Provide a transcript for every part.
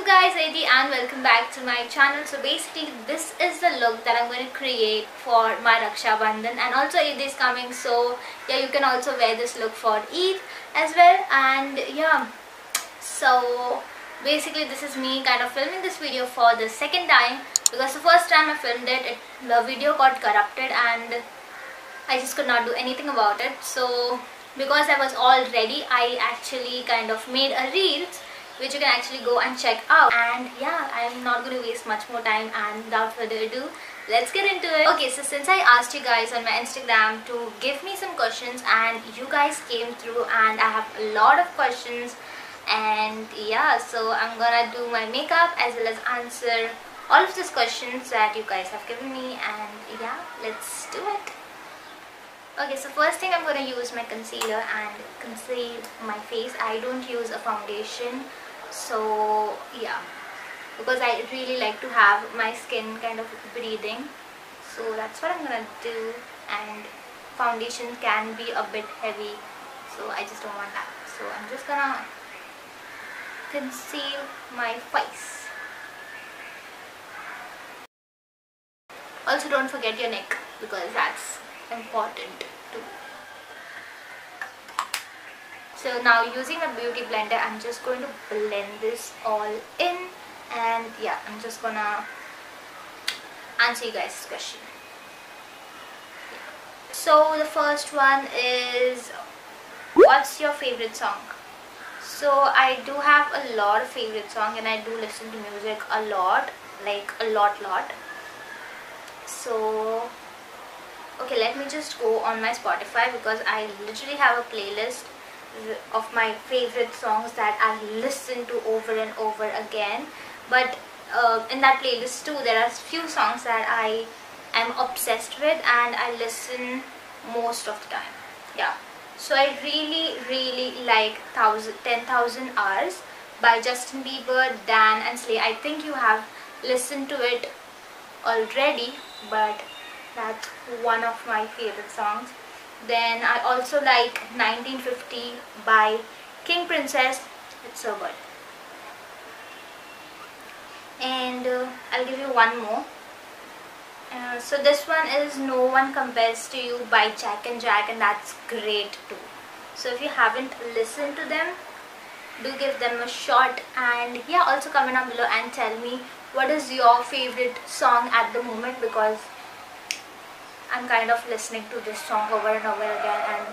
guys, Adi, and welcome back to my channel. So basically this is the look that I'm going to create for my Raksha Bandhan, and also Eid is coming, so yeah, you can also wear this look for Eid as well. And yeah, so basically this is me kind of filming this video for the second time, because the first time I filmed it, the video got corrupted and I just could not do anything about it. So because I was all ready, I actually kind of made a reels which you can actually go and check out. And yeah, I'm not going to waste much more time, and without further ado, let's get into it. Okay, so since I asked you guys on my Instagram to give me some questions, and you guys came through, and I have a lot of questions, and yeah, so I'm gonna do my makeup as well as answer all of these questions that you guys have given me. And yeah, let's do it. Okay, so first thing, I'm going to use my concealer and conceal my face. I don't use a foundation, so yeah, because I really like to have my skin kind of breathing, so that's what I'm going to do. And foundation can be a bit heavy, so I just don't want that. So I'm just going to conceal my face. Also, don't forget your neck, because that's important too. So now, using a beauty blender, I'm just going to blend this all in, and yeah, I'm just gonna answer you guys' question. Yeah. So the first one is, what's your favorite song? So I do have a lot of favorite songs, and I do listen to music a lot, like a lot. So okay, let me just go on my Spotify, because I literally have a playlist of my favorite songs that I listen to over and over again. But in that playlist too, there are few songs that I am obsessed with and I listen most of the time. Yeah, so I really like 10,000 Hours by Justin Bieber, Dan and Slay. I think you have listened to it already, but that's one of my favorite songs. Then I also like 1950 by King Princess. It's so good. And I'll give you one more. So this one is No One Compares to You by Jack and Jack, and that's great too. So if you haven't listened to them, do give them a shot. And yeah, also comment down below and tell me what is your favorite song at the moment, because I'm kind of listening to this song over and over again. And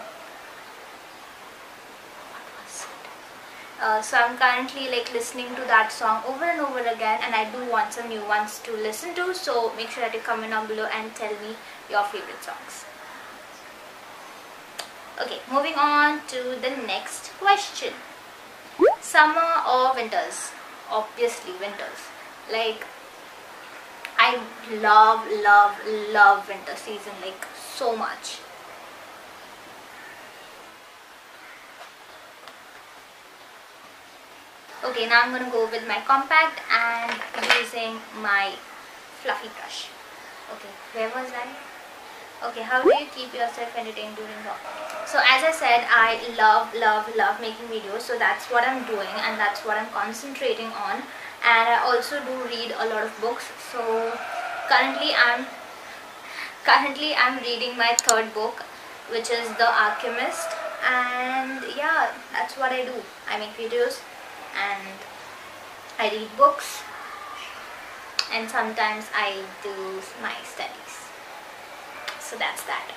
what was it? So I'm currently like listening to that song over and over again, and I do want some new ones to listen to. So make sure that you comment down below and tell me your favorite songs. Okay, moving on to the next question. Summer or winters? Obviously winters. Like, I love winter season like so much. Okay, now I'm gonna go with my compact and using my fluffy brush. Okay, where was I? Okay, how do you keep yourself entertained during lockdown? So as I said, I love making videos, so that's what I'm doing and that's what I'm concentrating on. And I also do read a lot of books. So currently I'm reading my third book, which is The Alchemist. And yeah, that's what I do. I make videos and I read books, and sometimes I do my studies. So that's that.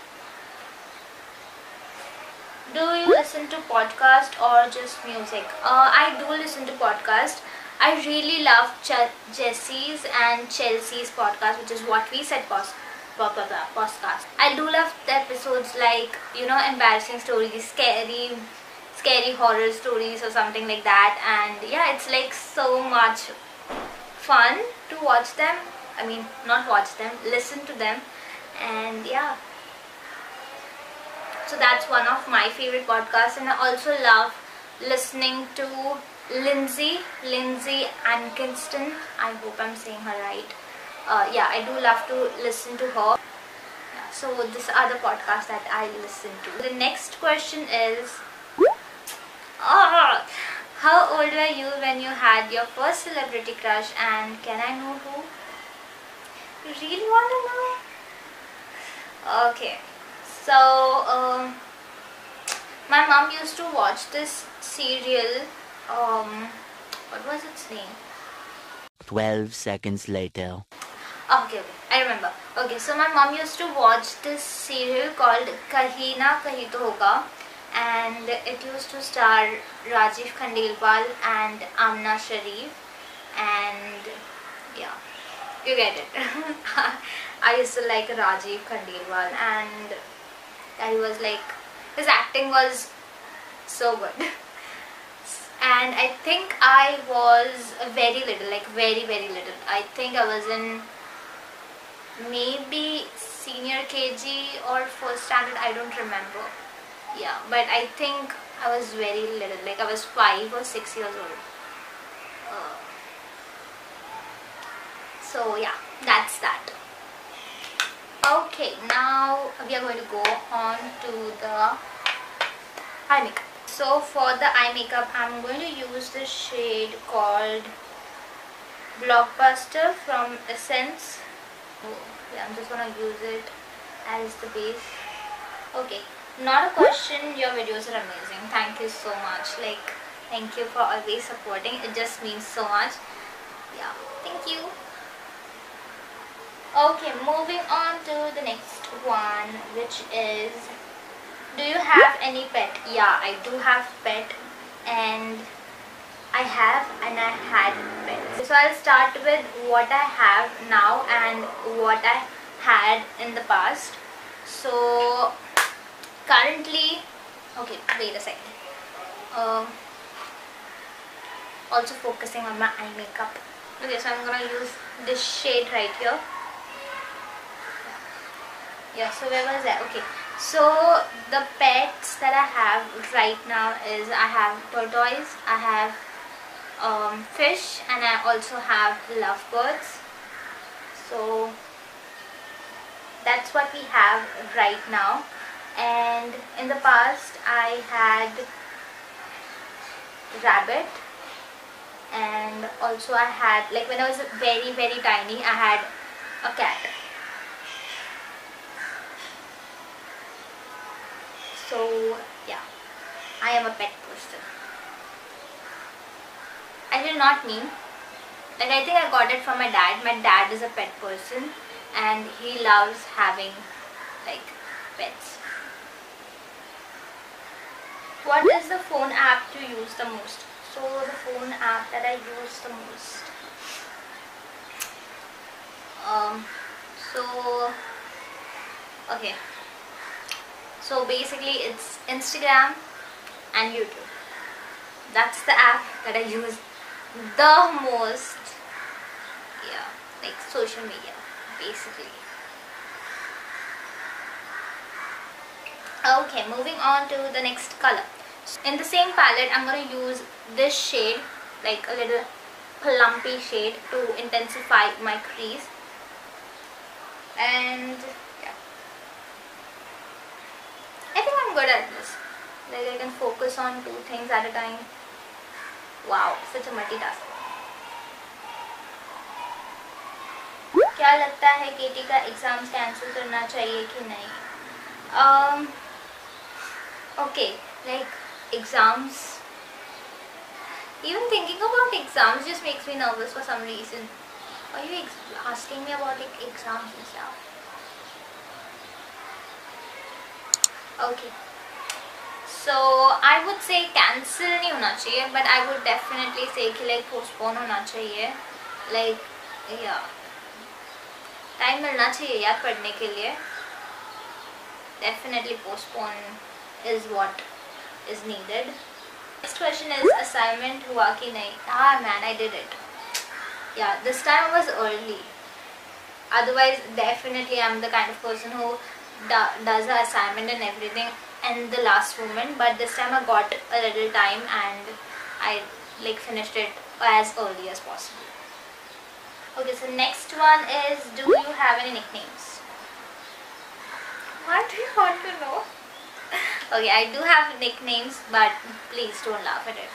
Do you listen to podcast or just music? I do listen to podcast. I really love Jessie's and Chelsea's podcast, which is What We Said podcast. I do love the episodes, like, you know, embarrassing stories, scary horror stories or something like that. And yeah, it's like so much fun to watch them. I mean, not watch them, listen to them. And yeah, so that's one of my favorite podcasts. And I also love listening to Lindsay Ankinston. I hope I'm saying her right. Yeah, I do love to listen to her. Yeah, so this other podcast that I listen to. The next question is, How old were you when you had your first celebrity crush, and can I know who? You really want to know? Okay. So, my mom used to watch this serial. What was its name? 12 seconds later. Okay, I remember. Okay, so my mom used to watch this serial called Kahi Na Kahi To Hoga, and it used to star Rajiv Khandelwal and Amna Sharif, and yeah, you get it. I used to like Rajiv Khandelwal, and he was like, his acting was so good. And I think I was very little, like very little. I think I was in maybe senior KG or first standard, I don't remember. Yeah, but I think I was very little, like I was 5 or 6 years old. So yeah, that's that. Okay, now we are going to go on to the eye makeup. So for the eye makeup, I'm going to use this shade called Blockbuster from Essence. Oh, yeah, I'm just gonna use it as the base. Okay, not a question, your videos are amazing. Thank you so much. Like, thank you for always supporting. It just means so much. Yeah, thank you. Okay, moving on to the next one, which is, do you have any pet? Yeah, I do have pet, and I had pets. So I'll start with what I have now and what I had in the past. So currently, okay, wait a second. Also focusing on my eye makeup. Okay, so I'm gonna use this shade right here. Yeah, so where was that? Okay, so the pets that I have right now is, I have tortoise, I have fish, and I also have lovebirds. So that's what we have right now. And in the past I had rabbit, and also I had, like when I was very tiny, I had a cat. So yeah, I am a pet person. I did not mean, like I think I got it from my dad. My dad is a pet person and he loves having like pets. What is the phone app you use the most? So the phone app that I use the most. Okay. So basically it's Instagram and YouTube. That's the app that I use the most. Yeah, like social media basically. Okay, moving on to the next color. So in the same palette, I'm going to use this shade, like a little plumpy shade, to intensify my crease. And yeah, I think I'm good at this. Like I can focus on 2 things at a time. Wow, such a multitask. क्या लगता है केटी का exams cancel करना चाहिए कि नहीं? Okay, like exams, even thinking about exams just makes me nervous for some reason. Are you asking me about like exams and stuff? Okay, so I would say cancel nahi hona chahiye, but I would definitely say कि like postpone hona chahiye. Like yeah, time मिलना चाहिए यार पढ़ने के लिए. Definitely postpone is what is needed. Next question is, assignment हुआ कि नहीं? Ah man, I did it. Yeah, this time I was early. Otherwise definitely I'm the kind of person who does the assignment and everything in the last moment, but this time I got a little time and I like finished it as early as possible. Okay, so next one is, do you have any nicknames? What do you want to know? Okay, I do have nicknames, but please don't laugh at it.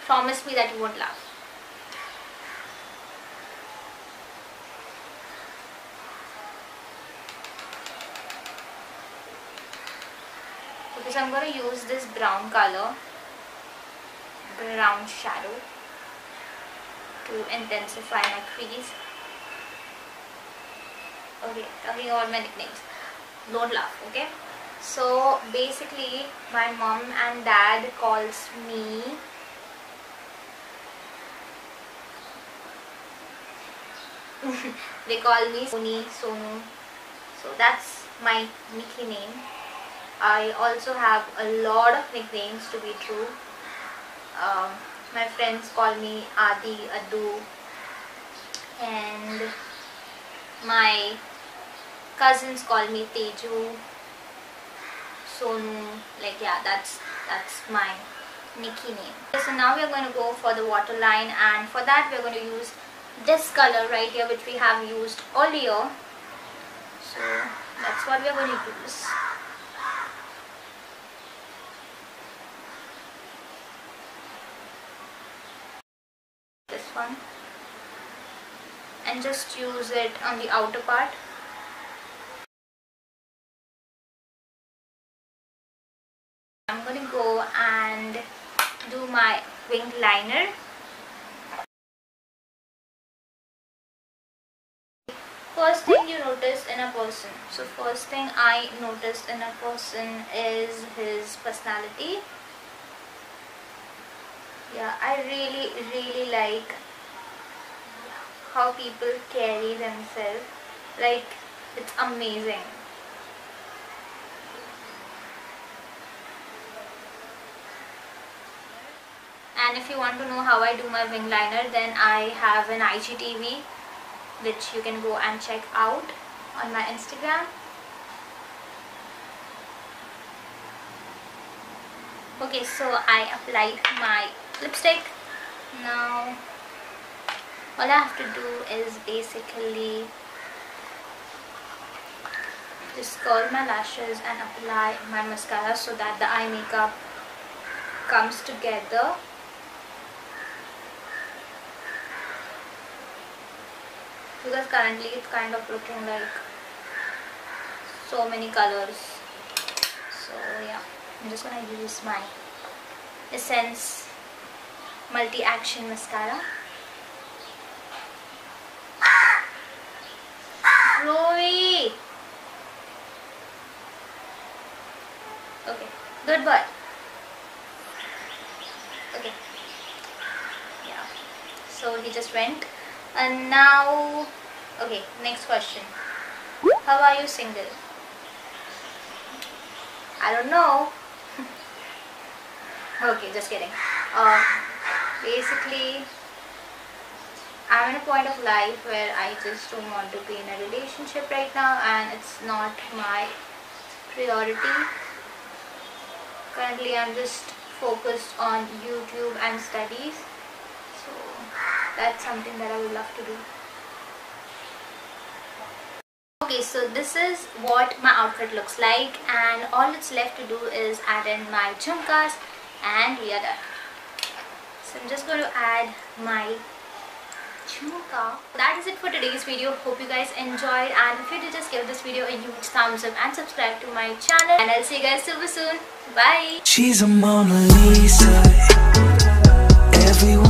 Promise me that you won't laugh. Okay, so I'm going to use this brown color, brown shadow, to intensify my crease. Okay, talking about my nicknames. Don't laugh, okay? So basically, my mom and dad calls me they call me Sonu. So that's my nickname. I also have a lot of nicknames, to be true. My friends call me Adi, Adu, and my cousins call me Teju, Sonu. Like, yeah, that's my nickname. So now we are going to go for the waterline, and for that we are going to use this color right here, which we have used earlier. So that's what we are going to use. This one, and just use it on the outer part. I'm going to go and do my wing liner. First thing you notice in a person. So first thing I noticed in a person is his personality. Yeah, I really like how people carry themselves. Like, it's amazing. And if you want to know how I do my wing liner, then I have an IGTV which you can go and check out on my Instagram. Okay, so I applied my lipstick. Now all I have to do is basically just curl my lashes and apply my mascara so that the eye makeup comes together. Because currently it's kind of looking like so many colors. So yeah, I'm just gonna use my Essence Multi-Action Mascara. Rory! Okay, good boy. Okay, yeah, so he just went. And now, okay, next question. How are you single? I don't know. Okay, just kidding. Basically, I'm in a point of life where I just don't want to be in a relationship right now, and it's not my priority. Currently, I'm just focused on YouTube and studies. So that's something that I would love to do. Okay, so this is what my outfit looks like, and all it's left to do is add in my jhumkas and we are done. So I'm just going to add my jhumka. That is it for today's video. Hope you guys enjoyed, and if you did, just give this video a huge thumbs up and subscribe to my channel, and I'll see you guys super soon. Bye. She's a Mona Lisa. Everyone